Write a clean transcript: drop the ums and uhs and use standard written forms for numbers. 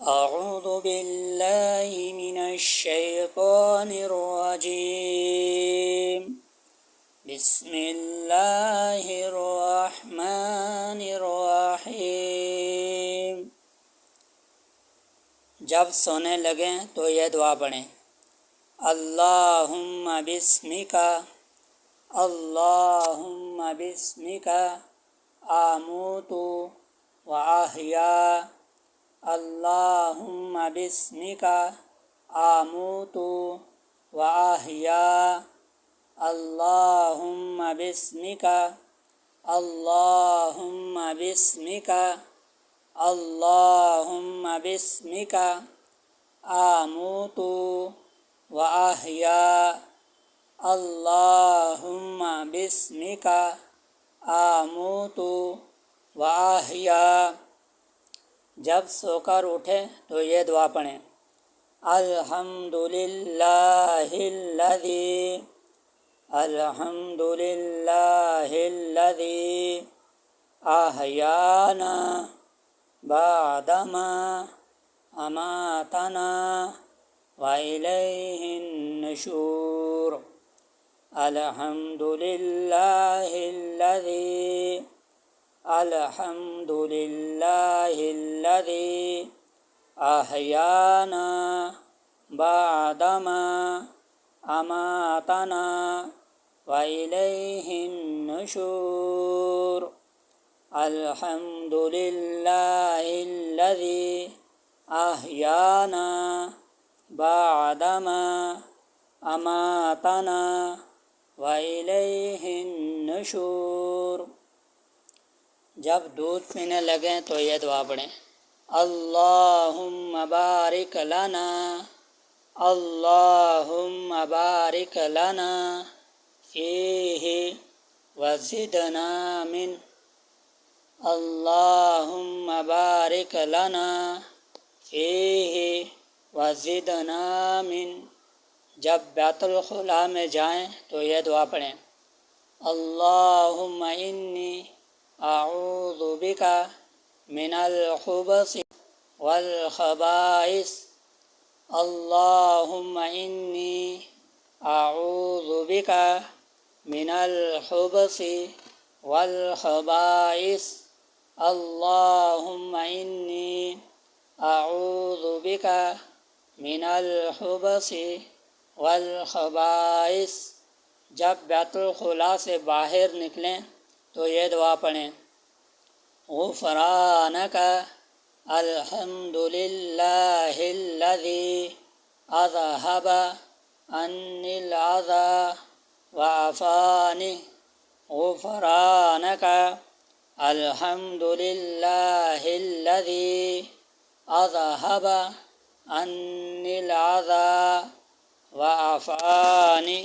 أعوذ بالله من الشيطان الرجيم. بسم الله الرحمن الرحيم। जब सोने लगें तो यह दुआ पढ़ें। अल्लाहुम्मा बिस्मिका, अल्लाहुम्मा बिस्मिका आमूतु व अहया, अल्लाहुम्मा बिस्मिका आमूतु व अहया, अल्लाहुम्मा बिस्मिका, अल्लाहुम्मा बिस्मिका, अल्लाहुम्मा बिस्मिका आमूतु व अहया, अल्लाहुम्मा बिस्मिका आमूतु व अहया। जब सोकर उठे तो ये दुआ पढ़ें। अल्हम्दुलिल्लाहिल्लज़ी, अल्हम्दुलिल्लाहिल्लज़ी अहयाना बअदमा अमातना व इलैहिन नुशूर। अल्हम्दुलिल्लाहिल्लज़ी, अल्हम्दुलिल्लाहिल्लज़ी अहयाना बअदमा अमातना व इलैहिन नुशूर। अल्हम्दुलिल्लाहिल्लज़ी अहयाना बअदमा अमातना व इलैहिन नुशूर। जब दूध पीने लगें तो यह दुआ पढ़ें। अल्लाहुम्मा बारिक लना, अल्लाहुम्मा बारिक लना फीही वज़िदना मिन, अल्लाहुम्मा बारिक लना फीही वज़िदना मिन। जब बैतुल खुला में जाएं तो यह दुआ पढ़ें। अल्लाहुम्मा इन्नी अऊज़ु बिका मिनल खुबसी वल खबाइस, अल्लाहुम्मा इन्नी अऊज़ु बिका मिनल खुबसी वल खबाइस, अल्लाहुम्मा इन्नी अऊज़ु बिका मिनल खुबसी वल खबाइस। जब बैतुल खुला से बाहर निकलें तो ये दुआ पढ़ें। गुफ़रानका अल्हम्दुलिल्लाहिल्लज़ी अज़हबा अन्निल अज़ा व अफ़ानी, गुफ़रानका अल्हम्दुलिल्लाहिल्लज़ी अज़हबा अन्निल अज़ा व अफ़ानी।